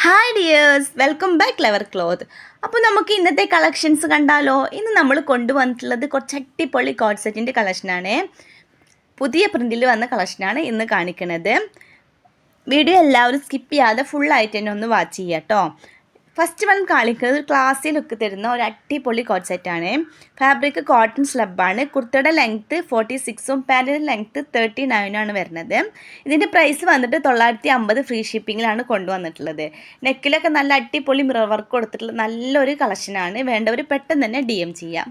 Hi dears, welcome back clever cloth. അപ്പോൾ നമുക്ക് ഇന്നത്തെ കളക്ഷൻസ് കണ്ടാലോ. ഇന്ന് നമ്മൾ കൊണ്ടുവന്നിട്ടുള്ളത് കുറച്ച് അടിപൊളി കോഡ് സെറ്റിൻ്റെ കളക്ഷനാണ്. പുതിയ പ്രിൻറ്റിൽ വന്ന കളക്ഷനാണ് ഇന്ന് കാണിക്കുന്നത്. വീഡിയോ എല്ലാവരും സ്കിപ്പ് ചെയ്യാതെ ഫുള്ളായിട്ട് തന്നെ ഒന്ന് വാച്ച് ചെയ്യുക കേട്ടോ. ഫസ്റ്റ് വൺ കാണിക്കുന്നത് ക്ലാസ്സിൽ ലുക്ക് തരുന്ന ഒരു അടിപൊളി കോഡ് സെറ്റാണ്. ഫാബ്രിക് കോട്ടൺ സ്ലബാണ്. കുർത്തയുടെ ലെങ്ത്ത് 46ഉം പാൻറ്റിൻ്റെ ലെങ്ത്ത് 39ആണ് വരുന്നത്. ഇതിൻ്റെ പ്രൈസ് വന്നിട്ട് 950 ഫ്രീ ഷിപ്പിങ്ങിലാണ് കൊണ്ടുവന്നിട്ടുള്ളത്. നെക്കിലൊക്കെ നല്ല അടിപൊളി മിറർ വർക്ക് കൊടുത്തിട്ടുള്ള നല്ലൊരു കളക്ഷനാണ്. വേണ്ടവർ പെട്ടെന്ന് തന്നെ DM ചെയ്യാം.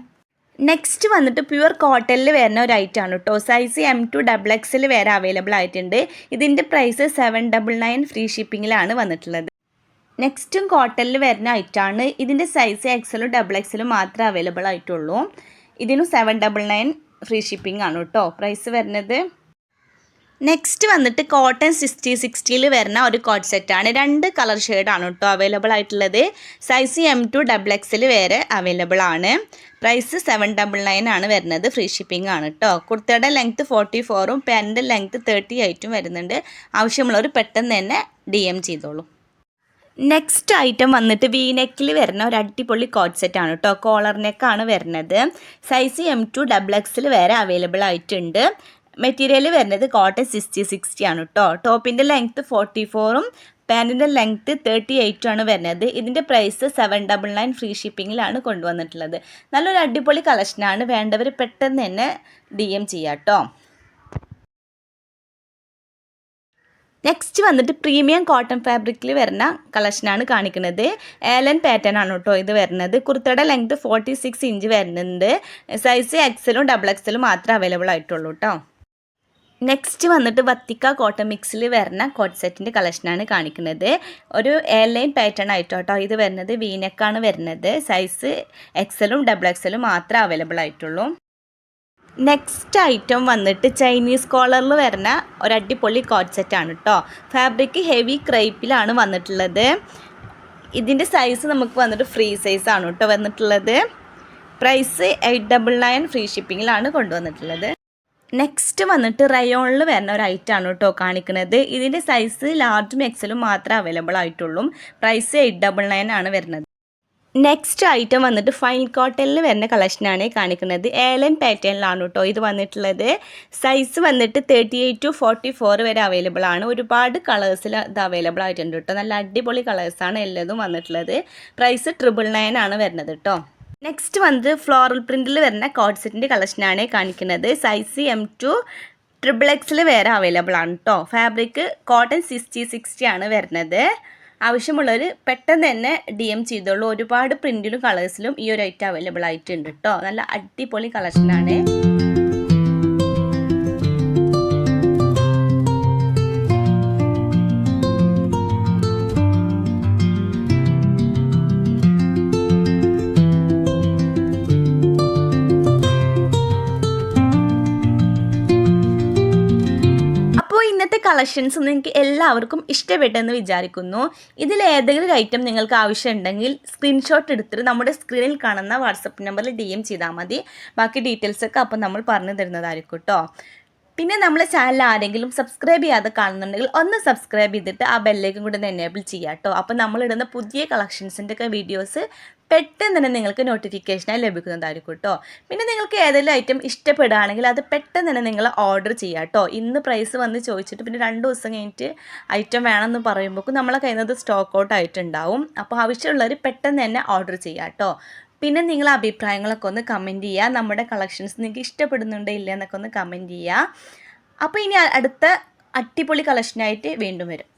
നെക്സ്റ്റ് വന്നിട്ട് പ്യുവർ കോട്ടണിൽ വരുന്ന ഒരു ഐറ്റമാണ് കേട്ടോ. സൈസ് M2 XXL വരെ അവൈലബിൾ ആയിട്ടുണ്ട്. ഇതിൻ്റെ പ്രൈസ് 799 ഫ്രീ ഷിപ്പിങ്ങിലാണ് വന്നിട്ടുള്ളത്. നെക്സ്റ്റും കോട്ടണിൽ വരുന്ന ഐറ്റമാണ്. ഇതിൻ്റെ സൈസ് XLും XXLും മാത്രമേ അവൈലബിൾ ആയിട്ടുള്ളൂ. ഇതിനും 799 ഫ്രീ ഷിപ്പിംഗ് ആണ് കേട്ടോ പ്രൈസ് വരുന്നത്. നെക്സ്റ്റ് വന്നിട്ട് കോട്ടൺ 60-60ൽ വരുന്ന ഒരു കോഡ് സെറ്റാണ്. 2 കളർ ഷെയ്ഡാണ് കേട്ടോ അവൈലബിൾ ആയിട്ടുള്ളത്. സൈസ് M2 XXL വരെ അവൈലബിൾ ആണ്. പ്രൈസ് 799 ആണ് വരുന്നത്. ഫ്രീ ഷിപ്പിംഗ് ആണ് കേട്ടോ. കുർത്തയുടെ ലെങ്ത്ത് 44ഉം പാൻറ്റിൻ്റെ ലെങ്ത്ത് 38ഉം വരുന്നുണ്ട്. ആവശ്യമുള്ളവർ പെട്ടെന്ന് തന്നെ DM ചെയ്തോളൂ. നെക്സ്റ്റ് ഐറ്റം വന്നിട്ട് V-നെക്കിൽ വരുന്ന ഒരു അടിപൊളി കോഡ് സെറ്റാണ് കേട്ടോ. കോളർ നെക്കാണ് വരുന്നത്. സൈസ് M2 XXL വരെ അവൈലബിൾ ആയിട്ടുണ്ട്. മെറ്റീരിയൽ വരുന്നത് കോട്ടൺ 60-60 ആണ് കേട്ടോ. ടോപ്പിൻ്റെ ലെങ്ത്ത് 44ഉം പാൻറ്റിൻ്റെ ലെങ്ത്ത് 38ഉം ആണ് വരുന്നത്. ഇതിൻ്റെ പ്രൈസ് 799 ഫ്രീ ഷിപ്പിങ്ങിലാണ് കൊണ്ടുവന്നിട്ടുള്ളത്. നല്ലൊരു അടിപൊളി കളക്ഷനാണ്. വേണ്ടവർ പെട്ടെന്ന് തന്നെ DM ചെയ്യാം കേട്ടോ. നെക്സ്റ്റ് വന്നിട്ട് പ്രീമിയം കോട്ടൺ ഫാബ്രിക്കിൽ വരുന്ന കളക്ഷനാണ് കാണിക്കുന്നത്. ഏലൻ പാറ്റേൺ ആണ് കേട്ടോ ഇത് വരുന്നത്. കുർത്തയുടെ ലെങ്ത്ത് 46 ഇഞ്ച് വരുന്നുണ്ട്. സൈസ് XLും XXLും മാത്രമേ അവൈലബിൾ ആയിട്ടുള്ളൂ കേട്ടോ. നെക്സ്റ്റ് വന്നിട്ട് വത്തിക്ക കോട്ടൺ മിക്സിൽ വരുന്ന കോഡ് സെറ്റിൻ്റെ കളക്ഷനാണ് കാണിക്കുന്നത്. ഒരു എയർലൈൻ പാറ്റേൺ ആയിട്ടോ കേട്ടോ ഇത് വരുന്നത്. V-നെക്കാണ് വരുന്നത്. സൈസ് XLും XXLും മാത്രമേ അവൈലബിൾ ആയിട്ടുള്ളൂ. നെക്സ്റ്റ് ഐറ്റം വന്നിട്ട് ചൈനീസ് കോളറിൽ വരുന്ന ഒരു അടിപൊളി കോഡ് സെറ്റാണ് കേട്ടോ. ഫാബ്രിക് ഹെവി ക്രൈപ്പിലാണ് വന്നിട്ടുള്ളത്. ഇതിൻ്റെ സൈസ് നമുക്ക് വന്നിട്ട് ഫ്രീ സൈസാണ് കേട്ടോ വന്നിട്ടുള്ളത്. പ്രൈസ് 899 ഫ്രീ ഷിപ്പിങ്ങിലാണ് കൊണ്ടുവന്നിട്ടുള്ളത്. നെക്സ്റ്റ് വന്നിട്ട് റയോണിൽ വരുന്ന ഒരു ഐറ്റമാണ് കേട്ടോ കാണിക്കുന്നത്. ഇതിൻ്റെ സൈസ് ലാർജും XLും മാത്രമേ അവൈലബിൾ ആയിട്ടുള്ളൂ. പ്രൈസ് 899 ആണ് വരുന്നത്. നെക്സ്റ്റ് ഐറ്റം വന്നിട്ട് ഫൈൻ കോട്ടണിൽ വരുന്ന കളക്ഷനാണ് കാണിക്കുന്നത്. ഏലൻ പാറ്റേണിലാണ് കേട്ടോ ഇത് വന്നിട്ടുള്ളത്. സൈസ് വന്നിട്ട് 38 to 44 വരെ അവൈലബിൾ ആണ്. ഒരുപാട് കളേഴ്സിൽ ഇത് അവൈലബിൾ ആയിട്ടുണ്ട് കേട്ടോ. നല്ല അടിപൊളി കളേഴ്സാണ് എല്ലാതും വന്നിട്ടുള്ളത്. പ്രൈസ് 999 ആണ് വരുന്നത് കേട്ടോ. നെക്സ്റ്റ് വന്നിട്ട് ഫ്ലോറൽ പ്രിൻറ്റിൽ വരുന്ന കോഡ് സെറ്റിൻ്റെ കളക്ഷനാണ് കാണിക്കുന്നത്. സൈസ് M2 XXL വരെ അവൈലബിൾ ആണ് കേട്ടോ. ഫാബ്രിക് കോട്ടൺ 60-60 ആണ് വരുന്നത്. ആവശ്യമുള്ളവർ പെട്ടെന്ന് തന്നെ DM ചെയ്തോളൂ. ഒരുപാട് പ്രിൻറ്റിലും കളേഴ്സിലും ഈ ഒരു ഐറ്റം അവൈലബിൾ ആയിട്ടുണ്ട് കേട്ടോ. നല്ല അടിപൊളി കളക്ഷനാണ്. ഇന്നത്തെ കളക്ഷൻസ് നിങ്ങൾക്ക് എല്ലാവർക്കും ഇഷ്ടപ്പെട്ടെന്ന് വിചാരിക്കുന്നു. ഇതിൽ ഏതെങ്കിലും ഒരു ഐറ്റം നിങ്ങൾക്ക് ആവശ്യമുണ്ടെങ്കിൽ സ്ക്രീൻഷോട്ട് എടുത്തിട്ട് നമ്മുടെ സ്ക്രീനിൽ കാണുന്ന വാട്സപ്പ് നമ്പറിൽ DM ചെയ്താൽ മതി. ബാക്കി ഡീറ്റെയിൽസൊക്കെ അപ്പം നമ്മൾ പറഞ്ഞു തരുന്നതായിരിക്കും കേട്ടോ. പിന്നെ നമ്മളെ ചാനൽ ആരെങ്കിലും സബ്സ്ക്രൈബ് ചെയ്യാതെ കാണുന്നുണ്ടെങ്കിൽ ഒന്ന് സബ്സ്ക്രൈബ് ചെയ്തിട്ട് ആ ബെല്ലേക്കും കൂടെ ഒന്ന് എനേബിൾ ചെയ്യാം കേട്ടോ. അപ്പോൾ നമ്മളിടുന്ന പുതിയ കളക്ഷൻസിൻ്റെ ഒക്കെ വീഡിയോസ് പെട്ടെന്ന് തന്നെ നിങ്ങൾക്ക് നോട്ടിഫിക്കേഷനായി ലഭിക്കുന്നതായിരിക്കും കേട്ടോ. പിന്നെ നിങ്ങൾക്ക് ഏതെങ്കിലും ഐറ്റം ഇഷ്ടപ്പെടുകയാണെങ്കിൽ അത് പെട്ടെന്ന് തന്നെ നിങ്ങൾ ഓർഡർ ചെയ്യാം കേട്ടോ. ഇന്ന് പ്രൈസ് വന്ന് ചോദിച്ചിട്ട് പിന്നെ 2 ദിവസം കഴിഞ്ഞിട്ട് ഐറ്റം വേണമെന്ന് പറയുമ്പോഴേക്കും നമ്മളെ കയ്യിൽ നിന്ന് സ്റ്റോക്ക് ഔട്ട് ആയിട്ടുണ്ടാവും. അപ്പോൾ ആവശ്യമുള്ളവർ പെട്ടെന്ന് തന്നെ ഓർഡർ ചെയ്യാം കേട്ടോ. പിന്നെ നിങ്ങളെ അഭിപ്രായങ്ങളൊക്കെ ഒന്ന് കമൻറ്റ് ചെയ്യുക. നമ്മുടെ കളക്ഷൻസ് നിങ്ങൾക്ക് ഇഷ്ടപ്പെടുന്നുണ്ടോ ഇല്ല എന്നൊക്കെ ഒന്ന് കമൻറ്റ് ചെയ്യുക. അപ്പോൾ ഇനി അടുത്ത അടിപൊളി കളക്ഷനായിട്ട് വീണ്ടും വരും.